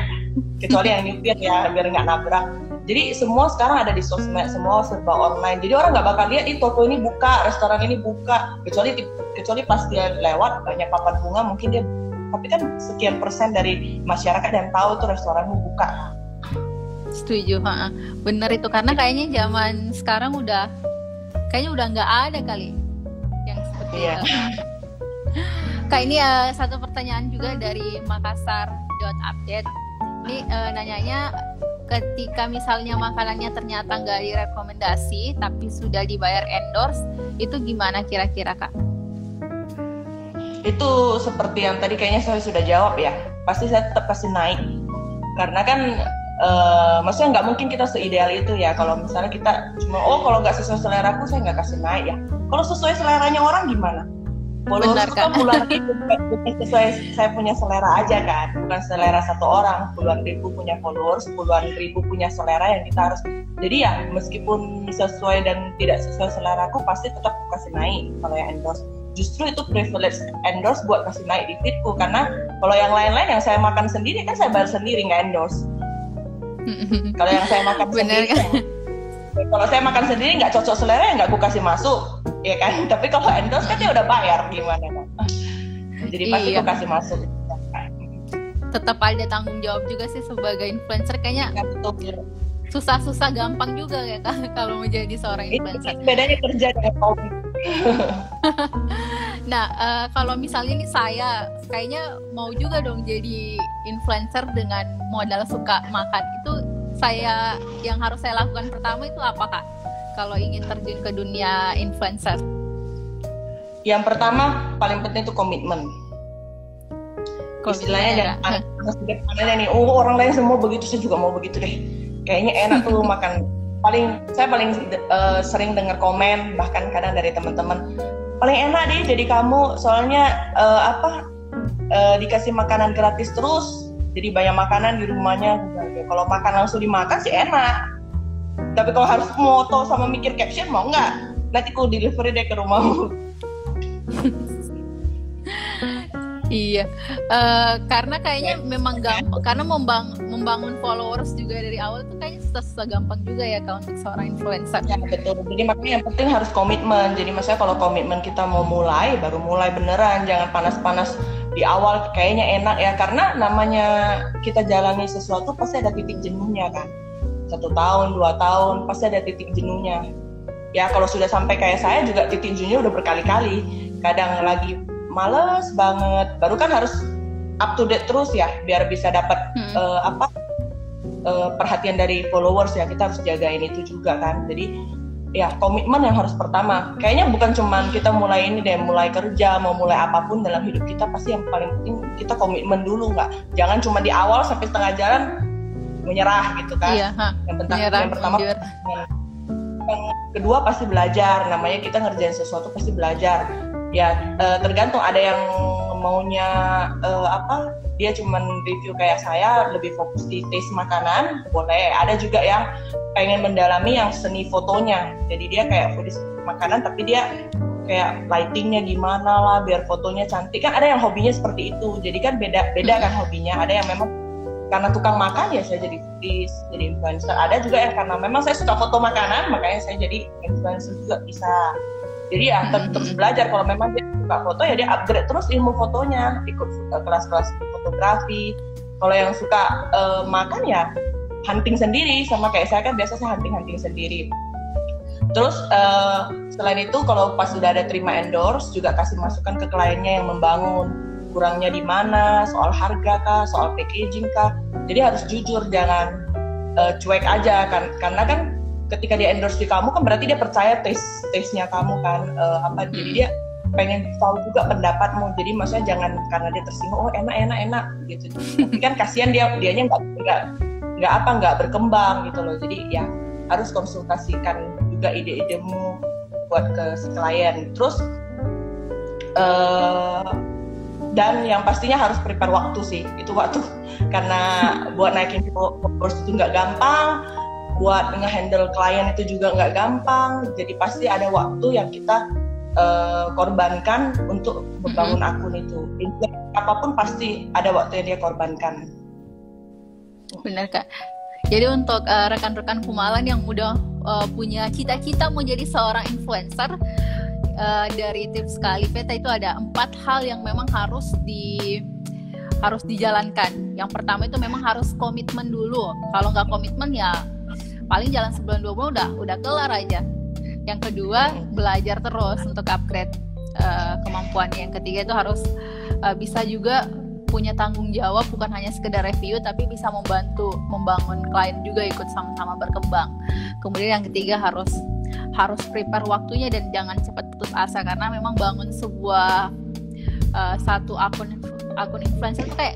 kecuali yang nyetir ya, biar nggak nabrak. Jadi semua sekarang ada di sosmed, semua serba online. Jadi orang nggak bakal lihat toko ini buka, restoran ini buka, kecuali pas dia lewat banyak papan bunga mungkin dia. Tapi kan sekian persen dari masyarakat yang tahu tuh restoranmu buka. Setuju, bener itu, karena kayaknya zaman sekarang kayaknya udah nggak ada kali yang seperti itu. Kak, ini satu pertanyaan juga dari Makassar.update. Ini nanyanya, ketika misalnya makanannya ternyata nggak direkomendasi tapi sudah dibayar endorse, itu gimana kira-kira Kak? Itu seperti yang tadi kayaknya saya sudah jawab ya, pasti saya tetap kasih naik, karena kan maksudnya nggak mungkin kita seideal itu ya. Kalau misalnya kita cuma kalau nggak sesuai seleraku saya nggak kasih naik ya. Kalau sesuai seleranya orang gimana? Followers itu kan puluhan ribu, bukan sesuai saya punya selera aja kan, bukan selera satu orang. Puluhan ribu punya followers, puluhan ribu punya selera yang kita harus. Jadi ya meskipun sesuai dan tidak sesuai seleraku, pasti tetap kasih naik kalau yang endorse. Justru itu privilege endorse buat kasih naik di feedku, karena kalau yang lain-lain yang saya makan sendiri kan saya bayar sendiri, nggak endorse. Kalau yang saya makan sendiri, kalau saya makan sendiri nggak cocok selera ya nggak aku kasih masuk, ya kan. Tapi kalau endorse kan dia udah bayar, gimana kan? Jadi pasti aku kasih masuk. Tetap ada tanggung jawab juga sih sebagai influencer, kayaknya. Susah-susah gampang juga ya Kak kalau menjadi seorang influencer. Bedanya kerja dengan hobi. Nah, kalau misalnya nih saya kayaknya mau juga dong jadi influencer dengan modal suka makan, itu yang harus saya lakukan pertama itu apa Kak? Kalau ingin terjun ke dunia influencer? Yang pertama paling penting itu komitmen. Istilahnya jangan nih, orang lain semua begitu, saya juga mau begitu deh. Kayaknya enak tuh makan. Saya paling sering dengar komen, bahkan kadang dari teman-teman, paling enak deh jadi kamu, soalnya dikasih makanan gratis terus, jadi banyak makanan di rumahnya. Kalau makan langsung dimakan sih enak, tapi kalau harus moto sama mikir caption mau nggak? Nanti aku delivery deh ke rumahmu. Iya, karena kayaknya memang gampang, karena membangun followers juga dari awal tuh kayaknya segampang juga ya Kak untuk seorang influencer. Ya betul. Jadi makanya yang penting harus komitmen. Jadi maksudnya kalau komitmen kita mau mulai, baru mulai beneran. Jangan panas-panas di awal kayaknya enak ya. Karena namanya kita jalani sesuatu pasti ada titik jenuhnya kan. 1 tahun, 2 tahun pasti ada titik jenuhnya. Ya kalau sudah sampai kayak saya juga titik jenuhnya udah berkali-kali. Kadang lagi males banget. Baru kan harus up to date terus ya biar bisa dapat perhatian dari followers ya, kita harus jagain itu juga kan. Jadi ya komitmen yang harus pertama. Kayaknya bukan cuman kita mulai ini deh, mulai kerja, mau mulai apapun dalam hidup kita pasti yang paling penting kita komitmen dulu, jangan cuma di awal sampai setengah jalan menyerah gitu kan. Iya, yang pertama yang kedua pasti belajar. Namanya kita ngerjain sesuatu pasti belajar. Ya tergantung, ada yang maunya dia cuman review kayak saya, lebih fokus di taste makanan, boleh. Ada juga yang pengen mendalami yang seni fotonya, jadi dia kayak fokus makanan tapi dia kayak lightingnya gimana lah biar fotonya cantik. Kan ada yang hobinya seperti itu, jadi kan beda kan hobinya. Ada yang memang karena tukang makan ya saya jadi foodies, jadi influencer. Ada juga yang karena memang saya suka foto makanan makanya saya jadi influencer juga bisa. Jadi ya terus belajar. Kalau memang dia suka foto ya dia upgrade terus ilmu fotonya, ikut kelas-kelas fotografi. Kalau yang suka makan ya hunting sendiri, sama kayak saya kan biasa saya hunting sendiri. Terus selain itu kalau pas sudah ada terima endorse juga kasih masukan ke kliennya yang membangun. Kurangnya di mana, soal harga kah, soal packaging kah. Jadi harus jujur, jangan cuek aja kan, karena kan ketika dia endorse di kamu kan berarti dia percaya taste-nya kamu kan, jadi dia pengen tahu juga pendapatmu. Jadi maksudnya jangan karena dia tersinggung, oh enak gitu. Tapi kan kasihan dianya nggak berkembang gitu loh. Jadi ya harus konsultasikan juga ide-idemu buat ke si klien. Terus dan yang pastinya harus prepare waktu sih, itu waktu karena buat naikin followers itu nggak gampang, buat nge-handle klien itu juga nggak gampang. Jadi pasti ada waktu yang kita korbankan untuk membangun akun itu. Apapun pasti ada waktu yang dia korbankan. Benar Kak. Jadi untuk rekan-rekan Kumalan yang udah punya cita-cita mau jadi seorang influencer, dari tips Kak Aliveta itu ada 4 hal yang memang harus dijalankan. Yang pertama itu memang harus komitmen dulu. Kalau nggak komitmen ya paling jalan sebulan 2 bulan udah kelar aja. Yang kedua, belajar terus untuk upgrade kemampuannya. Yang ketiga itu harus bisa juga punya tanggung jawab, bukan hanya sekedar review tapi bisa membangun klien juga ikut sama-sama berkembang. Kemudian yang ketiga harus prepare waktunya dan jangan cepat putus asa, karena memang bangun sebuah satu akun influencer itu kayak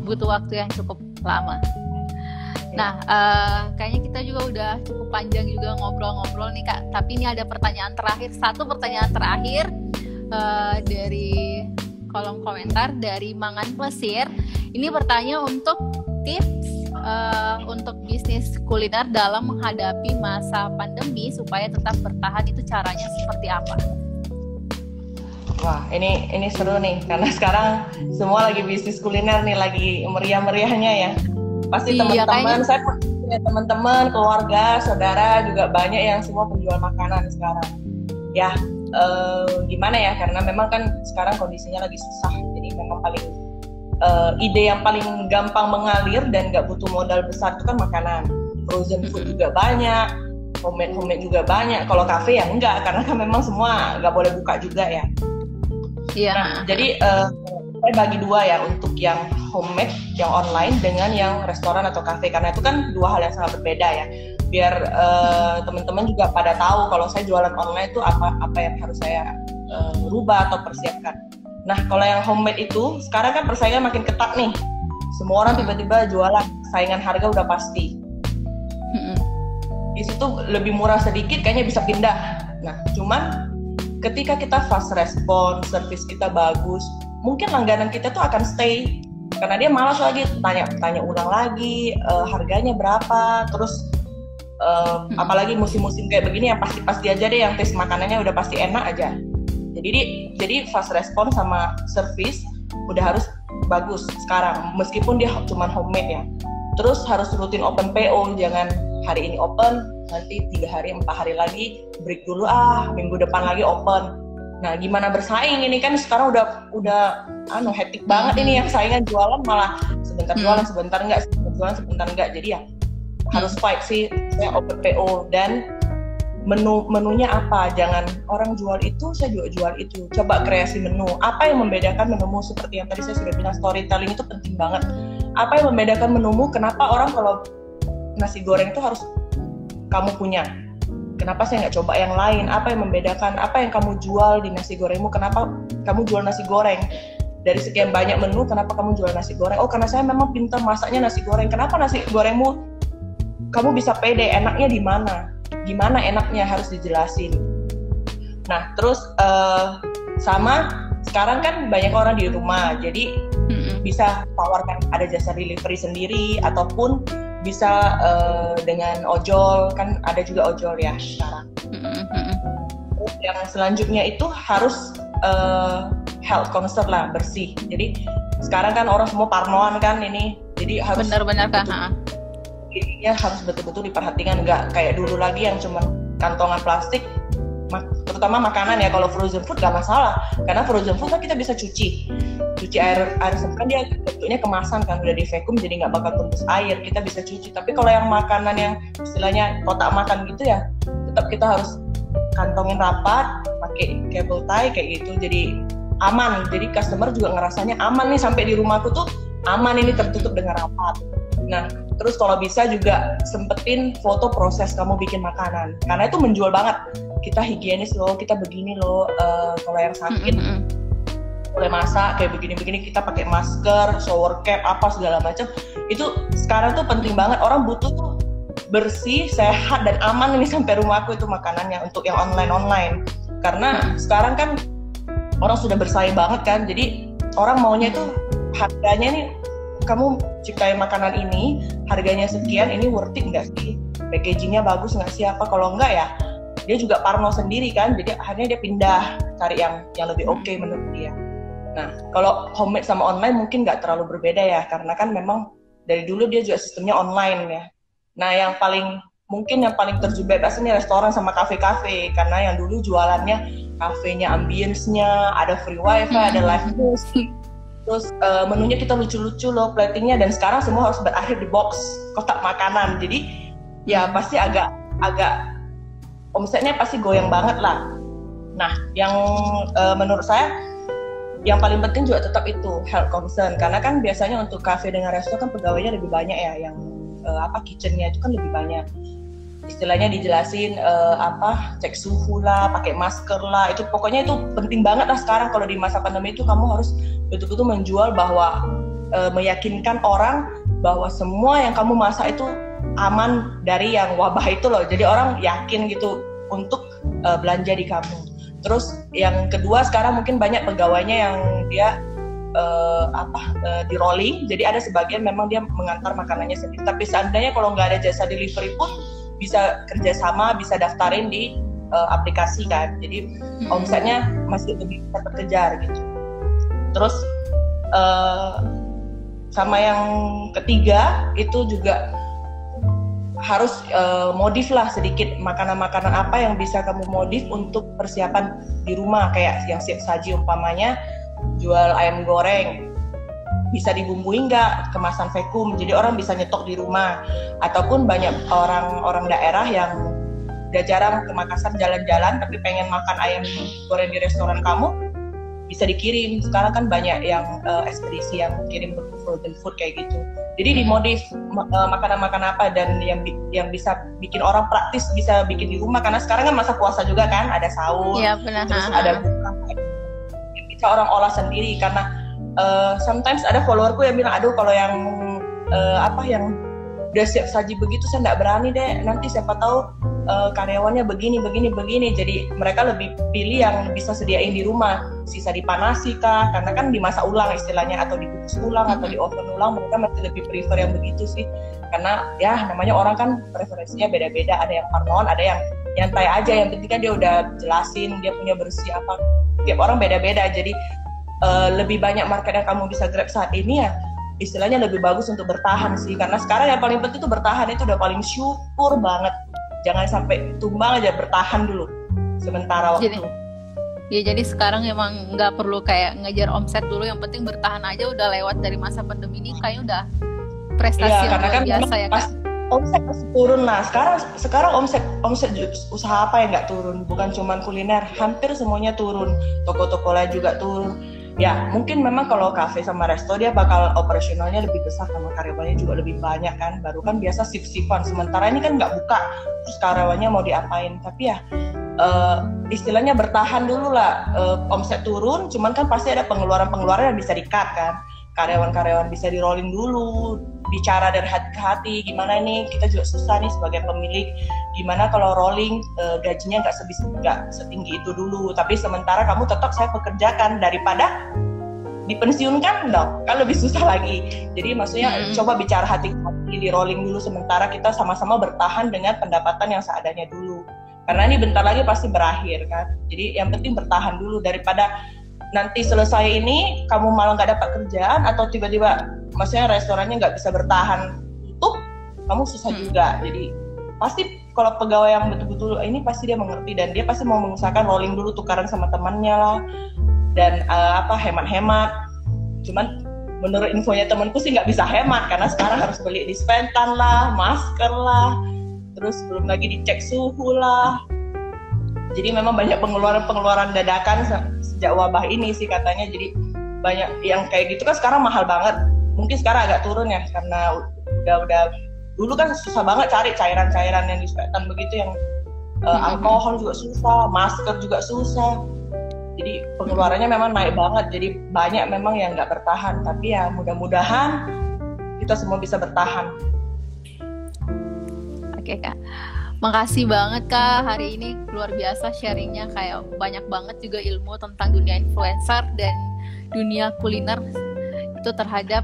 butuh waktu yang cukup lama. Nah, kayaknya kita juga udah cukup panjang juga ngobrol-ngobrol nih Kak. Tapi ini ada satu pertanyaan terakhir dari kolom komentar dari Mangan Plesir. Ini bertanya untuk tips untuk bisnis kuliner dalam menghadapi masa pandemi supaya tetap bertahan, itu caranya seperti apa? Wah, ini seru nih karena sekarang semua lagi bisnis kuliner nih, lagi meriah-meriahnya ya. Pasti teman-teman, saya punya teman-teman, keluarga, saudara juga banyak yang semua penjual makanan sekarang. Ya, gimana ya? Karena memang kan sekarang kondisinya lagi susah, jadi memang ide yang paling gampang mengalir dan nggak butuh modal besar itu kan makanan. Frozen food juga banyak, homemade juga banyak. Kalau kafe ya enggak, karena kan memang semua nggak boleh buka juga ya. Iya. Nah, jadi saya bagi 2 ya, untuk yang homemade, yang online dengan yang restoran atau kafe, karena itu kan 2 hal yang sangat berbeda ya. Biar teman-teman juga pada tahu kalau saya jualan online itu apa yang harus saya rubah atau persiapkan. Nah, kalau yang homemade itu sekarang kan persaingan makin ketat nih. Semua orang tiba-tiba jualan, saingan harga udah pasti. Di situ lebih murah sedikit kayaknya bisa pindah. Nah, cuman ketika kita fast respon, service kita bagus, mungkin langganan kita tuh akan stay. Karena dia malas lagi tanya ulang lagi, harganya berapa, terus apalagi musim-musim kayak begini yang pasti aja deh, yang taste makanannya udah pasti enak aja. Jadi fast respon sama service udah harus bagus sekarang, meskipun dia cuma homemade ya. Terus harus rutin open PO, jangan hari ini open, nanti 3 hari, 4 hari lagi break dulu, minggu depan lagi open. Nah, gimana bersaing ini kan sekarang udah hektik banget ini yang saingan jualan malah sebentar jualan sebentar enggak, sebentar jualan sebentar enggak. Jadi ya harus fight sih saya open PO. Dan menunya apa, jangan orang jual itu saya juga jual itu. Coba kreasi menu, apa yang membedakan menumu, seperti yang tadi saya sudah bilang, storytelling itu penting banget. Apa yang membedakan menumu, kenapa orang kalau nasi goreng itu harus kamu punya, kenapa saya nggak coba yang lain, apa yang membedakan, apa yang kamu jual di nasi gorengmu, kenapa kamu jual nasi goreng. Dari sekian banyak menu, kenapa kamu jual nasi goreng? Oh, karena saya memang pintar masaknya nasi goreng. Kenapa nasi gorengmu kamu bisa pede, enaknya di mana? Gimana enaknya harus dijelasin. Nah, terus sama sekarang kan banyak orang di rumah, jadi bisa tawarkan ada jasa delivery sendiri, ataupun bisa dengan ojol, kan ada juga ojol ya sekarang. Terus yang selanjutnya itu harus health concern lah, bersih. Jadi sekarang kan orang semua parnoan kan ini, jadi harus benar-benar ininya harus betul-betul diperhatikan, nggak kayak dulu lagi yang cuma kantongan plastik, terutama makanan ya. Kalau frozen food nggak masalah, karena frozen food kan kita bisa cuci air kan dia bentuknya kemasan kan, udah di vacuum jadi nggak bakal tembus air, kita bisa cuci. Tapi kalau yang makanan yang istilahnya kotak makan gitu ya, tetap kita harus kantongin rapat, pakai cable tie kayak gitu, jadi aman. Jadi customer juga ngerasanya aman nih, sampai di rumahku tuh aman ini, tertutup dengan rapat. Nah, terus kalau bisa juga sempetin foto proses kamu bikin makanan, karena itu menjual banget. Kita higienis loh, kita begini loh. Kalau yang sakit boleh masak kayak begini-begini, kita pakai masker, shower cap, apa segala macam. Itu sekarang tuh penting banget. Orang butuh tuh bersih, sehat dan aman ini sampai rumahku itu makanannya, untuk yang online. Karena sekarang kan orang sudah bersaing banget kan, jadi orang maunya itu harganya nih, kamu ciptain makanan ini, harganya sekian, ini worth it nggak sih? Packagingnya bagus nggak sih? Apa kalau nggak ya, dia juga parno sendiri kan, jadi akhirnya dia pindah cari yang lebih oke menurut dia. Nah, kalau homemade sama online mungkin nggak terlalu berbeda ya, karena kan memang dari dulu dia juga sistemnya online ya. Nah, yang paling terjun bebas ini restoran sama kafe-kafe, karena yang dulu jualannya kafenya, ambience-nya, ada free wifi, ada live music. Terus menunya kita lucu-lucu loh, platingnya, dan sekarang semua harus berakhir di box kotak makanan. Jadi ya pasti agak omsetnya pasti goyang banget lah. Nah, yang menurut saya yang paling penting juga tetap itu health concern, karena kan biasanya untuk kafe dengan restoran kan pegawainya lebih banyak ya, yang kitchennya itu kan lebih banyak. Istilahnya dijelasin cek suhu lah, pakai masker lah, itu pokoknya itu penting banget lah sekarang. Kalau di masa pandemi itu kamu harus betul-betul menjual bahwa meyakinkan orang bahwa semua yang kamu masak itu aman dari yang wabah itu loh. Jadi orang yakin gitu untuk belanja di kamu. Terus yang kedua, sekarang mungkin banyak pegawainya yang dia di rolling. Jadi ada sebagian memang dia mengantar makanannya sendiri. Tapi seandainya kalau nggak ada jasa delivery pun bisa kerjasama, bisa daftarin di aplikasi kan. Jadi omsetnya masih lebih bisa terkejar gitu. Terus sama yang ketiga itu juga harus modif lah sedikit, makanan-makanan apa yang bisa kamu modif untuk persiapan di rumah, kayak yang siap saji umpamanya jual ayam goreng, bisa dibumbui nggak, kemasan vakum, jadi orang bisa nyetok di rumah. Ataupun banyak orang daerah yang udah jarang ke Makassar jalan-jalan tapi pengen makan ayam goreng di restoran kamu, bisa dikirim. Sekarang kan banyak yang ekspedisi yang kirim frozen food kayak gitu. Jadi dimodif makanan-makanan apa dan yang bisa bikin orang praktis, bisa bikin di rumah, karena sekarang kan masa puasa juga kan, ada sahur, ya, benar. Terus ada buka, yang bisa orang olah sendiri. Karena sometimes ada followerku yang bilang, aduh kalau yang yang udah siap saji begitu saya nggak berani deh, nanti siapa tahu karyawannya begini. Jadi mereka lebih pilih yang bisa sediain di rumah, sisa dipanasi kah, karena kan dimasak ulang istilahnya, atau dikukus ulang atau di oven ulang. Mereka masih lebih prefer yang begitu sih, karena ya namanya orang kan preferensinya beda-beda. Ada yang parnoan, ada yang nyantai aja, yang penting kan dia udah jelasin dia punya bersih apa. Tiap orang beda-beda. Jadi lebih banyak market yang kamu bisa grab saat ini ya istilahnya lebih bagus untuk bertahan sih, karena sekarang yang paling penting itu bertahan, itu udah paling syukur banget. Jangan sampai tumbang aja, bertahan dulu sementara waktu. Jadi sekarang emang nggak perlu kayak ngejar omset dulu, yang penting bertahan aja. Udah lewat dari masa pandemi ini kayaknya udah prestasi yang luar biasa ya Kak. Omset masih turun lah. Sekarang omset usaha apa yang nggak turun? Bukan cuma kuliner, hampir semuanya turun. Toko-toko lain juga turun. Ya mungkin memang kalau kafe sama resto dia bakal operasionalnya lebih besar, sama karyawannya juga lebih banyak kan. Baru kan biasa shift-shiftan. Sementara ini kan nggak buka, terus karyawannya mau diapain? Tapi ya istilahnya bertahan dulu lah. Omset turun, cuman kan pasti ada pengeluaran yang bisa di-cut kan. Karyawan bisa di rolling dulu, bicara dari hati ke hati, gimana nih kita juga susah nih sebagai pemilik, gimana kalau rolling gajinya nggak setinggi itu dulu, tapi sementara kamu tetap saya pekerjakan, daripada dipensiunkan dong, kan lebih susah lagi. Jadi maksudnya coba bicara hati ke hati, di rolling dulu sementara, kita sama-sama bertahan dengan pendapatan yang seadanya dulu, karena ini bentar lagi pasti berakhir kan. Jadi yang penting bertahan dulu, daripada nanti selesai ini kamu malah nggak dapat kerjaan, atau tiba-tiba maksudnya restorannya nggak bisa bertahan, tutup, kamu susah juga. Jadi pasti kalau pegawai yang betul-betul ini pasti dia mengerti, dan dia pasti mau mengusahakan rolling dulu, tukaran sama temannya lah, dan hemat-hemat. Cuman menurut infonya temanku sih nggak bisa hemat, karena sekarang harus beli dispensan lah, masker lah, terus belum lagi dicek suhu lah. Jadi memang banyak pengeluaran dadakan sejak wabah ini sih katanya. Jadi banyak yang kayak gitu kan sekarang mahal banget. Mungkin sekarang agak turun ya, karena udah dulu kan susah banget cari cairan-cairan yang disinfektan begitu, yang alkohol juga susah, masker juga susah. Jadi pengeluarannya memang naik banget. Jadi banyak memang yang nggak bertahan. Tapi ya mudah-mudahan kita semua bisa bertahan. Oke Kak. Makasih banget Kak, hari ini luar biasa sharingnya, kayak banyak banget juga ilmu tentang dunia influencer dan dunia kuliner itu terhadap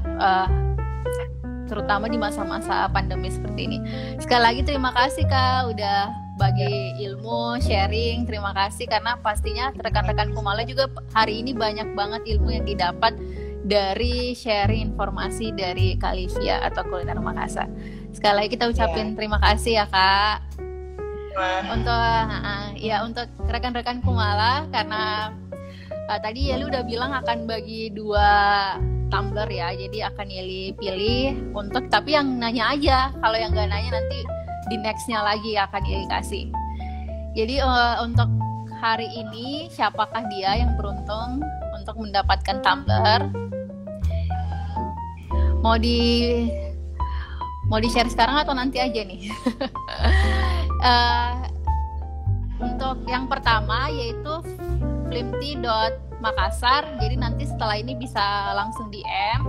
terutama di masa-masa pandemi seperti ini. Sekali lagi terima kasih Kak udah bagi ilmu, sharing, terima kasih, karena pastinya rekan-rekan Kumala juga hari ini banyak banget ilmu yang didapat dari sharing informasi dari Kak Livia atau Kuliner Makassar. Sekali lagi kita ucapin terima kasih ya Kak. Untuk rekan-rekan Kumala, karena tadi Yeli udah bilang akan bagi 2 tumbler ya, jadi akan Yeli pilih untuk, tapi yang nanya aja, kalau yang nggak nanya nanti di nextnya lagi akan Yeli kasih. Jadi untuk hari ini siapakah dia yang beruntung untuk mendapatkan tumbler? Mau di share sekarang atau nanti aja nih? Untuk yang pertama yaitu flimty.makassar. Jadi nanti setelah ini bisa langsung DM.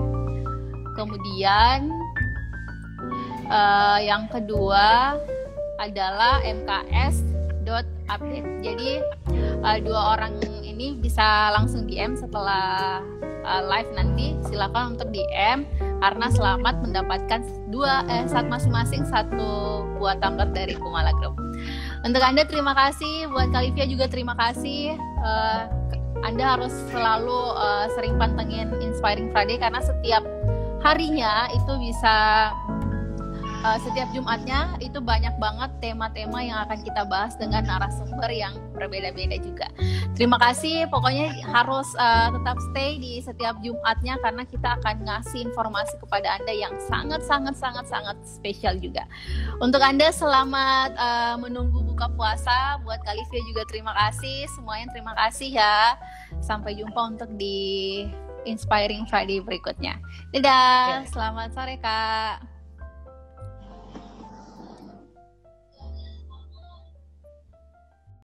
Kemudian yang kedua adalah mks.update. Jadi 2 orang ini bisa langsung DM setelah live nanti. Silakan untuk DM, karena selamat mendapatkan saat masing-masing 1 buah tumbler dari Kumala Group. Untuk Anda terima kasih, buat Kak Livia juga terima kasih. Anda harus selalu sering pantengin Inspiring Friday, karena setiap harinya itu bisa setiap Jumatnya itu banyak banget tema-tema yang akan kita bahas dengan narasumber yang berbeda-beda juga. Terima kasih, pokoknya harus tetap stay di setiap Jumatnya, karena kita akan ngasih informasi kepada Anda yang sangat spesial juga. Untuk Anda selamat menunggu buka puasa. Buat Kak Livia juga terima kasih, semuanya terima kasih ya. Sampai jumpa untuk di Inspiring Friday berikutnya. Dadah, selamat sore Kak.